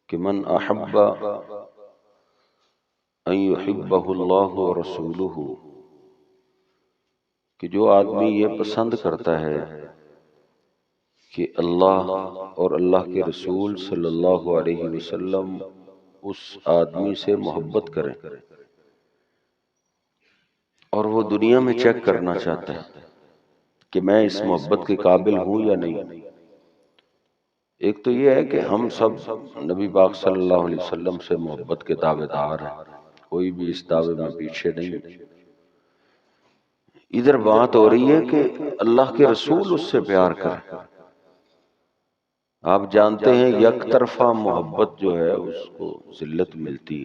کہ من احب ان یحبہ اللہ ورسولہ، کہ جو آدمی یہ پسند کرتا ہے کہ اللہ اور اللہ کے رسول صلی اللہ علیہ وسلم اس آدمی سے محبت کریں، اور وہ دنیا میں چیک کرنا چاہتا ہے کہ میں اس محبت کے قابل ہوں یا نہیں۔ ایک تو یہ ہے کہ ہم سب نبی پاک صلی اللہ علیہ وسلم سے محبت کے دعوے دار ہیں، کوئی بھی اس دعوے میں پیچھے نہیں۔ ادھر بات ہو رہی ہے کہ اللہ کے رسول اس سے پیار کریں۔ آپ جانتے ہیں یک طرفہ محبت جو ہے اس کو ذلت ملتی،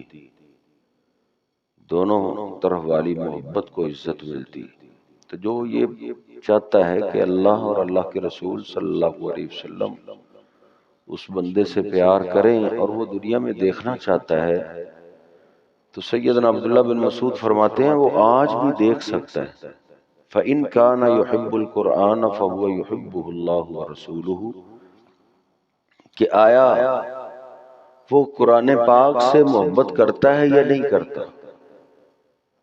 دونوں طرف والی محبت کو عزت ملتی۔ تو جو یہ چاہتا ہے کہ اللہ اور اللہ کے رسول صلی اللہ علیہ وسلم اس بندے سے پیار کریں اور وہ دنیا میں دیکھنا چاہتا ہے، تو سیدنا عبداللہ بن مسعود فرماتے ہیں وہ آج بھی دیکھ سکتا ہے۔ فَإِن كَانَ يُحِبُّ الْقُرْآنَ فَهُوَ يُحِبُّهُ اللَّهُ وَرَسُولُهُ، کہ آیا وہ قرآن پاک سے محبت کرتا ہے یا نہیں کرتا۔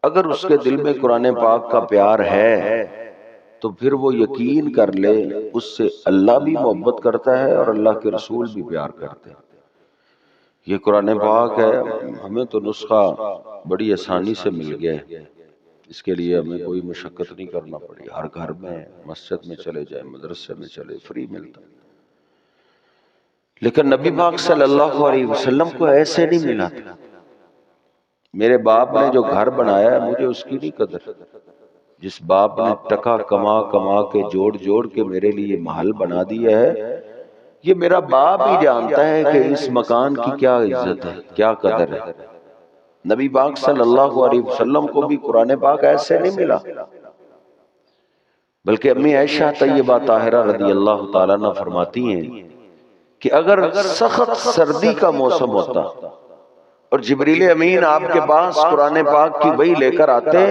اگر اس کے دل میں قرآن پاک کا پیار ہے تو پھر وہ یقین کر لے اس سے اللہ بھی محبت کرتا ہے اور اللہ کے رسول بھی پیار کرتے ہیں۔ یہ قرآن پاک ہے، ہمیں تو نسخہ بڑی آسانی سے مل گیا ہے، اس کے لیے ہمیں کوئی مشقت نہیں کرنا پڑی، ہر گھر میں مسجد میں چلے جائیں، مدرسے میں چلے، فری ملتا۔ لیکن نبی پاک صلی اللہ علیہ وسلم کو ایسے نہیں ملا تھا۔ میرے باپ نے جو گھر بنایا ہے مجھے اس کی نہیں قدر، جس باپ نے ٹکا کما کما کے جوڑ جوڑ کے میرے لیے محل بنا دیا ہے، یہ میرا باپ ہی جانتا ہے کہ اس مکان کی کیا عزت ہے، کیا قدر ہے۔ نبی پاک صلی اللہ علیہ وسلم کو بھی قرآن پاک ایسے نہیں ملا، بلکہ امی عائشہ طیبہ طاہرہ رضی اللہ تعالیٰ عنہ فرماتی ہیں کہ اگر سخت سردی کا موسم ہوتا اور جبریل امین آپ کے پاس قرآن پاک کی وحی لے کر آتے،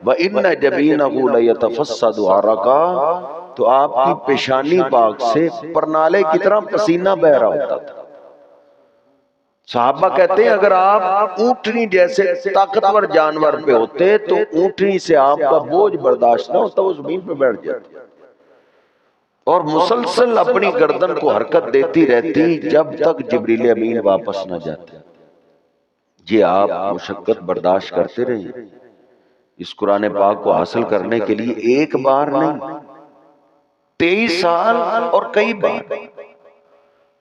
وَإِنَّ جَبِينَهُ لَيَتَفَصَّدُ عَرَقًا، تو آپ کی پیشانی پاک سے پرنالے کی طرح پسینہ بہ رہا ہوتا تھا۔ صحابہ کہتے ہیں اگر آپ اونٹنی جیسے طاقتور جانور پہ ہوتے تو اونٹنی سے آپ کا بوجھ برداشت نہ ہوتا، وہ زمین پہ بیٹھ جاتے، اور مسلسل اپنی گردن کو حرکت دیتی رہتی جب تک جبریل امین واپس نہ جاتے۔ یہ آپ مشقت برداشت کرتے رہے اس قرآن پاک کو حاصل کرنے کے لیے، ایک بار نہیں 23 سال اور کئی بار۔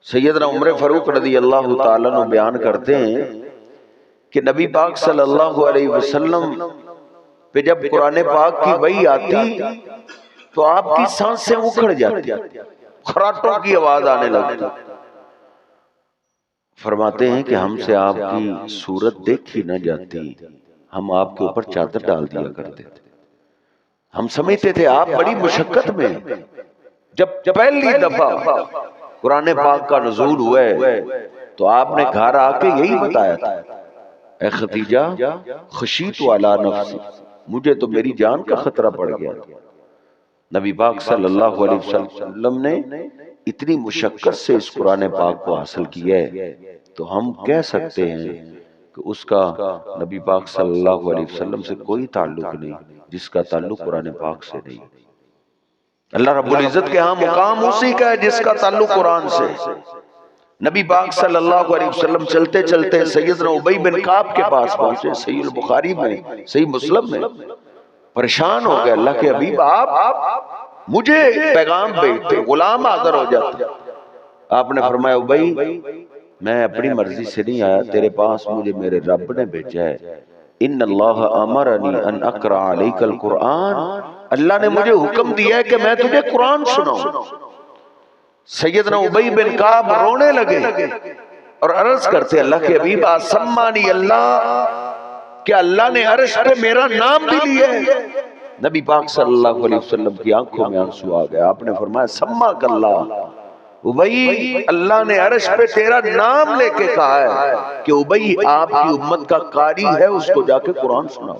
سیدنا عمر فاروق رضی اللہ تعالیٰ عنہ بیان کرتے ہیں کہ نبی پاک صلی اللہ علیہ وسلم پہ جب قرآن پاک کی وحی آتی تو آپ کی سانسیں اکھڑ جاتی، خراٹوں کی آواز آنے لگتی۔ فرماتے ہیں کہ ہم سے آپ کی صورت دیکھی نہ جاتی، ہم آپ کے اوپر چادر ڈال دیا کرتے تھے۔ ہم سمجھتے تھے آپ بڑی مشقت میں۔ جب پہلی دفعہ قرآن پاک کا نزول ہوا ہے تو آپ نے گھر آ کے یہی بتایا تھا، اے ختیجہ خشیت علی نفسی، مجھے تو میری جان کا خطرہ پڑ گیا تھا۔ نبی پاک صلی اللہ علیہ وسلم نے اتنی مشقت سے اس قرآن پاک کو حاصل کیا ہے، تو ہم کہہ سکتے ہیں کہ اس کا نبی پاک صلی اللہ علیہ وسلم سے کوئی تعلق نہیں جس کا تعلق قرآن پاک سے نہیں۔ اللہ رب العزت کے ہاں مقام اسی کا ہے جس کا تعلق قرآن سے۔ نبی پاک صلی اللہ علیہ وسلم چلتے چلتے سیدنا ابی بن کعب کے پاس پہنچے، صحیح البخاری میں، صحیح مسلم میں، پریشان ہو گئے، اللہ کے حبیب آپ مجھے پیغام بھیجتے، غلام حاضر ہو جاتے۔ آپ نے فرمایا ابی میں اپنی مرضی سے نہیں آیا، تیرے پاس مجھے میرے رب نے بھیجا ہے۔ ان اللہ امرنی ان اقرأ علیک القرآن، اللہ نے مجھے حکم دیا ہے کہ میں تجھے قرآن سناؤں۔ سیدنا ابی بن کعب رونے لگے اور عرض کرتے اللہ کے حبیب اسمانی اللہ، کہ اللہ نے عرش پہ میرا نام بھی لیا ہے۔ نبی پاک صلی اللہ علیہ وسلم کی آنکھوں میں آنسو آ گئے، آپ نے فرمایا سماک اللہ، ابی اللہ نے عرش پہ تیرا نام لے کے کہا ہے کہ ابی آپ کی امت کا قاری ہے، اس کو جا کے قرآن سناؤ۔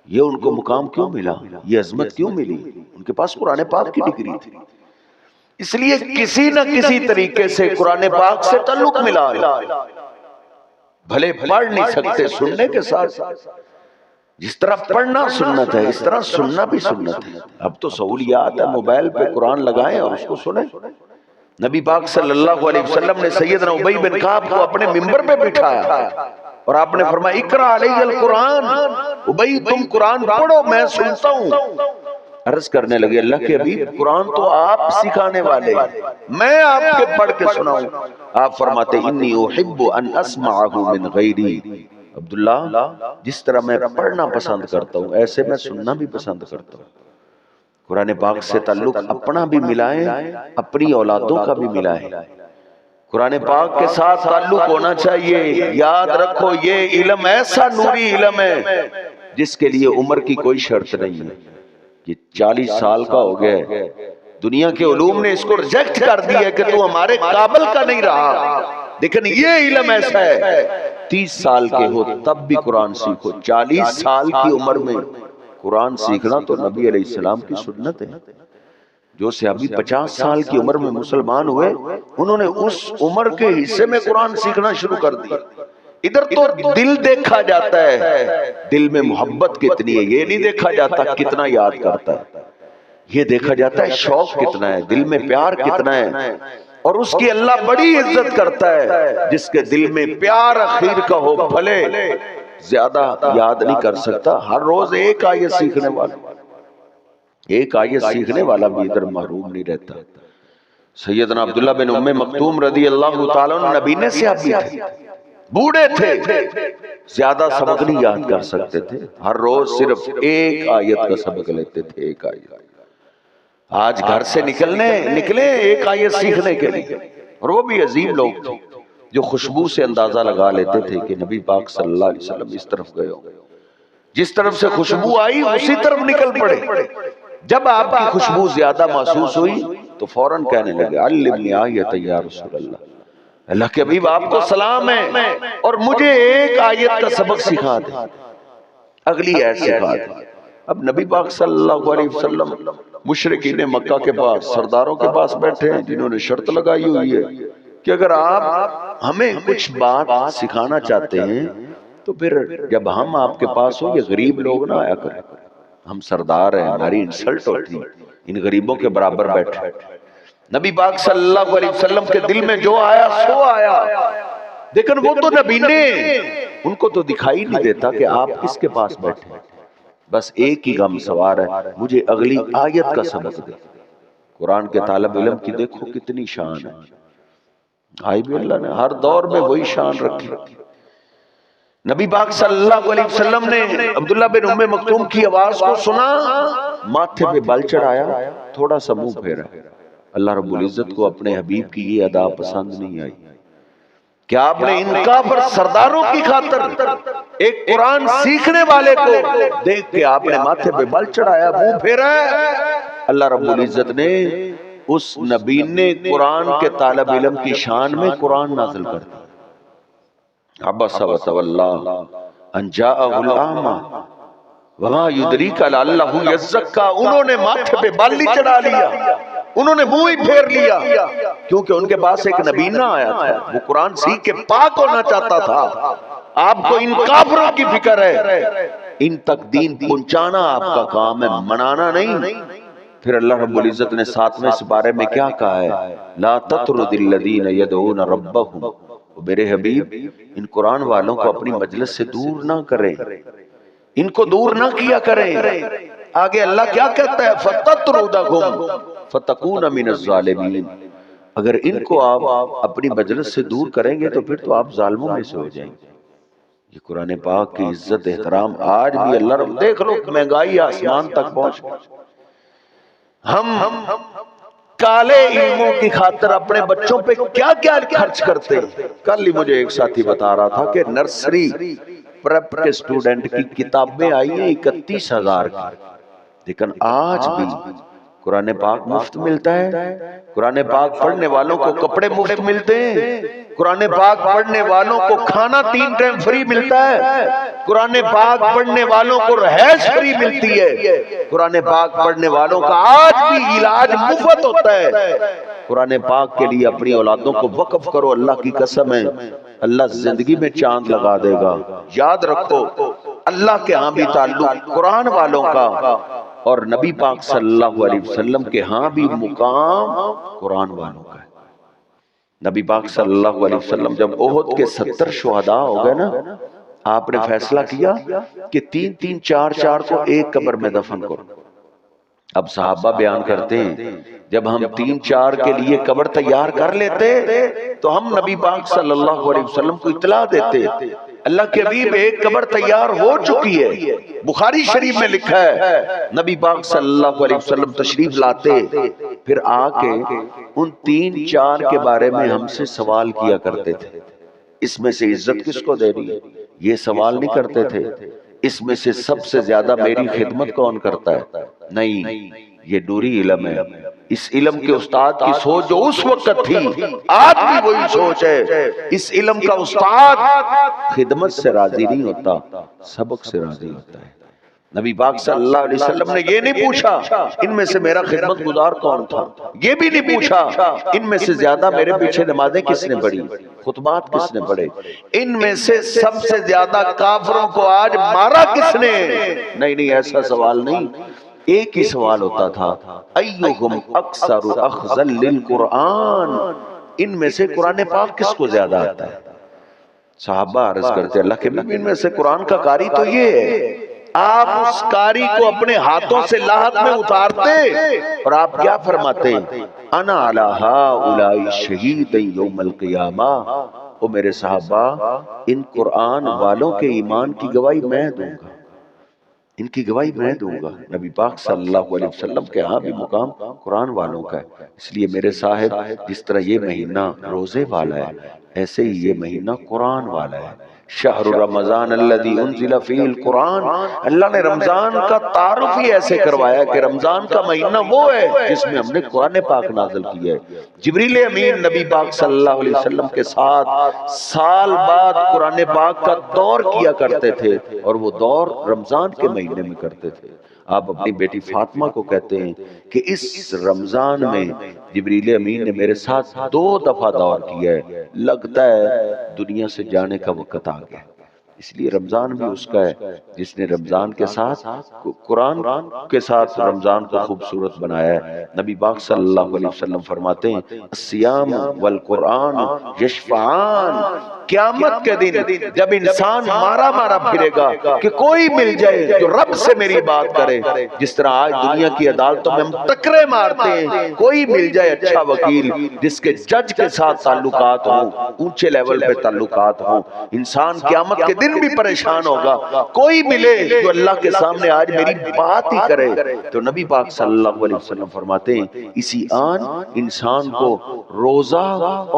یہ ان کو مقام کیوں ملا، یہ عظمت کیوں ملی؟ ان کے پاس قرآن پاک کی ڈگری تھی۔ اس لیے کسی نہ کسی طریقے سے قرآن پاک سے تعلق ملا ہے، بھلے پڑھ نہیں سکتے سننے کے ساتھ، جس طرح پڑھنا سنت ہے اس طرح سننا بھی سنت ہے۔ اب تو سہولیات ہے، موبائل پہ قرآن لگائیں اور اس کو سنیں۔ نبی پاک صلی اللہ علیہ وسلم نے سیدنا ابی بن کعب کو اپنے ممبر پہ بٹھایا اور آپ نے فرمایا اقرا علی القرآن، ابی تم قرآن پڑھو میں سنتا ہوں۔ عرض کرنے لگے اللہ کے حبیب قرآن تو آپ سکھانے والے ہیں، میں آپ کے پڑھ کے سناؤں؟ آپ فرماتے انی احب ان اسمعہ من غیری، عبداللہ جس طرح میں پڑھنا پسند کرتا ہوں ایسے میں سننا بھی پسند کرتا ہوں۔ قرآن پاک سے تعلق اپنا بھی ملائیں، اپنی اولادوں کا بھی ملائیں۔ قرآن پاک کے ساتھ تعلق ہونا چاہیے۔ یاد رکھو یہ علم ایسا نوری علم ہے جس کے لیے عمر کی کوئی شرط نہیں ہے۔ یہ 40 سال کا ہو گیا، دنیا کے علوم نے اس کو ریجیکٹ کر دیا کہ تو ہمارے قابل کا نہیں رہا، لیکن یہ علم ایسا ہے 30 سال کے ہو تب بھی قرآن سیکھو۔ 40 سال کی عمر میں قرآن سیکھنا تو نبی علیہ السلام کی سنت ہے۔ جو صحابی 50 سال کی عمر میں مسلمان ہوئے انہوں نے اس عمر کے حصے میں قرآن سیکھنا شروع کر دیا۔ ادھر تو دل دیکھا جاتا ہے، دل میں محبت کتنی ہے یہ نہیں دیکھا جاتا کتنا یاد کرتا ہے، یہ دیکھا جاتا ہے شوق کتنا ہے، دل میں پیار کتنا ہے۔ اور اس کی اللہ بڑی عزت کرتا ہے جس کے دل میں پیار اخیر کا ہو، بھلے زیادہ یاد نہیں کر سکتا، ہر روز ایک آیت سیکھنے والا، ایک آیت سیکھنے والا بھی ادھر محروم نہیں رہتا۔ سیدنا عبداللہ بن ام مکتوم رضی اللہ تعالیٰ عنہ نبینے سے صحابی تھے، بوڑھے تھے، زیادہ سبق نہیں یاد کر سکتے تھے، ہر روز صرف ایک آیت کا سبق لیتے تھے، ایک آیت۔ آج گھر سے نکلے ایک آیت سیکھنے کے لیے، اور وہ بھی عظیم لوگ تھے جو خوشبو سے اندازہ لگا لیتے تھے کہ نبی پاک صلی اللہ علیہ وسلم اس طرف گئے ہوں، جس طرف سے خوشبو آئی اسی طرف نکل پڑے۔ جب آپ کی خوشبو زیادہ محسوس ہوئی تو فوراً کہنے لگے علمنی آیت یا رسول اللہ، اللہ کے حبیب آپ کو سلام ہے اور مجھے ایک آیت کا سبق سکھا دے، اگلی آیت سکھا دے۔ اب نبی پاک صلی اللہ علیہ وسلم مشرکین مکہ کے پاس، سرداروں کے پاس بیٹھے ہیں جنہوں نے شرط لگائی ہوئی ہے کہ اگر آپ ہمیں کچھ بات سکھانا چاہتے ہیں تو پھر جب ہم آپ کے پاس ہو، یہ غریب لوگ نہ آیا کریں، ہم سردار ہیں، ہماری انسلٹ ہوتی، ان غریبوں کے برابر بیٹھے۔ نبی پاک صلی اللہ علیہ وسلم کے دل میں جو آیا سو آیا، لیکن وہ تو نبی نے، ان کو تو دکھائی نہیں دیتا کہ آپ کس کے پاس بیٹھے، بس ایک ہی غم سوار ہے، مجھے اگلی آیت کا سبق دے۔ قرآن کے طالب علم کی دیکھو کتنی شان ہے، آئی بھی اللہ نے ہر دور میں وہی شان رکھی۔ نبی پاک صلی اللہ علیہ وسلم نے عبداللہ بن ام مکتوم کی آواز کو سنا، ماتھے پہ بل چڑھایا، تھوڑا سا منہ پھیرا۔ اللہ رب العزت کو اپنے حبیب کی یہ ادا پسند نہیں آئی کہ آپ نے ان کافر سرداروں کی خاطر ایک قرآن سیکھنے والے کو دیکھ کے آپ نے ماتھے پہ بل چڑھایا، منہ پھیرا۔ اللہ رب العزت نے اس نبی نے قرآن کے طالب علم کی شان میں قرآن نازل کر دیا۔ عبس وتولی ان جاءہ الاعمی وما یدریک لعلہ یزکا، انہوں نے ماتھے پہ بل نہیں چڑھا لیا، انہوں نے منہ ہی پھیر لیا، کیونکہ ان کے پاس ایک نبی نہ آیا تھا، وہ قرآن سیکھ کے پاک ہونا چاہتا تھا۔ آپ کو ان کافروں کی فکر ہے، ان تک دین پہنچانا آپ کا کام ہے، منانا نہیں۔ پھر اللہ رب العزت نے 7ویں سپارے میں کیا کہا ہے؟ لا تطرد الذین یدعون ربہم، میرے حبیب ان قرآن والوں کو اپنی مجلس سے دور نہ کریں، ان کو دور نہ کیا کریں۔ آگے اللہ کیا کہتا ہے؟ فَتَطْرُدَهُمْ فَتَكُونَ مِنَ الظَّالِمِينَ، اگر ان کو آپ اپنی مجلس سے دور کریں گے تو پھر تو آپ ظالموں میں سے ہو جائیں گے۔ یہ قرآن پاک کی عزت احترام آج بھی اللہ رب، دیکھ لو مہنگائی آسمان تک پہنچ، ہم کالے علموں کی خاطر اپنے بچوں پہ کیا کیا خرچ کرتے ہیں۔ کل ہی مجھے ایک ساتھی بتا رہا تھا کہ نرسری پریپ کے سٹوڈنٹ کی کتابیں آئی ہیں 31,000 کی، لیکن آج بھی قرآن پاک مفت ملتا ہے، قرآن پاک پڑھنے والوں کو کپڑے مفت ملتے ہیں، قرآن پاک پڑھنے والوں کو کھانا 3 ٹائم فری ملتا ہے، قرآن پاک پڑھنے والوں کو رہائش فری ملتی ہے، قرآن پاک پڑھنے والوں کا آج بھی علاج مفت ہوتا ہے۔ قرآن پاک کے لیے اپنی اولادوں کو وقف کرو، اللہ کی قسم ہے اللہ زندگی میں چاند لگا دے گا۔ یاد رکھو اللہ کے ہاں بھی تعلق قرآن والوں کا اور نبی پاک صلی اللہ علیہ وسلم کے ہاں بھی مقام قرآن والوں کا ہے۔ نبی پاک صلی اللہ علیہ وسلم جب احد کے 70 شہداء ہو گئے نا، آپ نے فیصلہ کیا کہ 3-3 4-4 کو ایک قبر میں دفن کرو۔ اب صحابہ بیان کرتے ہیں جب ہم 3-4 کے لیے قبر تیار کر لیتے تو ہم نبی پاک صلی اللہ علیہ وسلم کو اطلاع دیتے، اللہ کے حبیب ایک قبر تیار ہو چکی ہے۔ بخاری شریف میں لکھا ہے نبی پاک صلی اللہ علیہ وسلم تشریف لاتے، پھر آ کے ان 3-4 کے بارے میں ہم سے سوال کیا کرتے تھے، اس میں سے عزت کس کو دے رہی ہے؟ یہ سوال نہیں کرتے تھے اس میں سے سب سے زیادہ میری خدمت کون کرتا ہے؟ نہیں، یہ نوری علم ہے۔ اس علم کے استاد کی سوچ جو اس وقت تھی آج بھی وہی سوچ ہے۔ اس علم کا استاد خدمت سے راضی نہیں ہوتا، سبق سے راضی ہوتا ہے۔ نبی پاک صلی اللہ علیہ وسلم نے یہ نہیں پوچھا ان میں سے میرا خدمت گزار کون تھا، یہ بھی نہیں پوچھا ان میں سے زیادہ میرے پیچھے نمازیں کس نے پڑھی، خطبات کس نے پڑھے، ان میں سے سب سے زیادہ کافروں کو آج مارا کس نے۔ نہیں، ایسا سوال نہیں، ایک ہی سوال ہوتا تھا، ایہم اکثر اخذا للقرآن، ان میں سے قرآن پاک کس کو زیادہ آتا ہے؟ صحابہ عرض کرتے اللہ کے نبی ان میں سے قرآن کا قاری تو یہ ہے۔ آپ اس قاری کو اپنے ہاتھوں سے لاحت میں اتارتے اور آپ کیا فرماتے؟ انا علی ہؤلاء شہید یوم القیامہ، او میرے صحابہ ان قرآن والوں کے ایمان کی گواہی میں دوں گا، ان کی گواہی میں دوں گا۔ نبی پاک صلی اللہ علیہ وسلم کے ہاں بھی مقام قرآن والوں کا ہے۔ اس لیے میرے صاحب جس طرح یہ مہینہ روزے والا ہے ایسے ہی یہ مہینہ قرآن والا ہے۔ شہر رمضان الذی انزل فیہ القرآن، اللہ نے رمضان کا تعارف ہی ایسے کروایا کہ رمضان کا مہینہ وہ ہے جس میں ہم نے قرآن پاک نازل کیا ہے۔ جبریل امین نبی پاک صلی اللہ علیہ وسلم کے ساتھ سال بعد قرآن پاک کا دور کیا کرتے تھے اور وہ دور رمضان کے مہینے میں کرتے تھے۔ آپ اپنی بیٹی فاطمہ کو کہتے ہیں کہ اس رمضان میں جبریل امین نے میرے ساتھ 2 دفعہ دور کیا ہے، لگتا ہے دنیا سے جانے کا وقت آ گیا۔ اس لیے رمضان بھی اس کا ہے جس نے رمضان کے ساتھ قرآن کے ساتھ رمضان کو خوبصورت بنایا ہے۔ نبی پاک صلی اللہ علیہ وسلم فرماتے ہیں الصیام والقرآن یشفعان، قیامت کے دن جب انسان مارا مارا پھرے گا کہ کوئی مل جائے جو رب سے میری بات کرے، جس طرح آج دنیا کی عدالتوں میں ہم ٹکرے مارتے ہیں، کوئی مل جائے اچھا وکیل جس کے جج کے ساتھ تعلقات ہوں، اونچے لیول پہ تعلقات ہوں، انسان قیامت کے دن بھی پریشان ہوگا، کوئی ملے جو اللہ کے سامنے آج میری بات ہی کرے۔ تو نبی پاک صلی اللہ علیہ وسلم فرماتے ہیں اسی آن انسان کو روزہ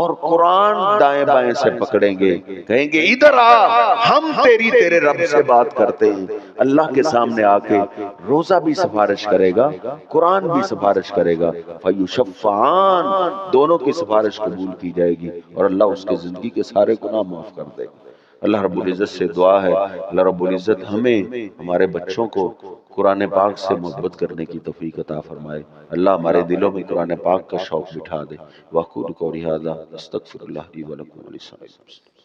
اور قرآن دائیں بائیں سے پکڑیں گے، کہیں گے ادھر آ، ہم تیرے رب سے بات کرتے ہیں۔ اللہ کے سامنے آ کے روزہ بھی سفارش کرے گا، قرآن بھی سفارش کرے گا، فیشفعان، دونوں کی سفارش قبول کی جائے گی اور اللہ اس کے زندگی کے سارے گناہ معاف کر دے گا۔ اللہ رب العزت سے دعا ہے اللہ رب العزت ہمیں ہمارے بچوں کو قرآن پاک سے محبت کرنے کی توفیق عطا فرمائے، اللہ ہمارے دلوں میں قرآن پاک کا شوق بٹھا دے۔ وَأَقُولُ قَوْلِي هَٰذَا وَأَسْتَغْفِرُ اللَّهَ لِي وَلَكُمْ وَلِسَائِرِ الْمُسْلِمِينَ۔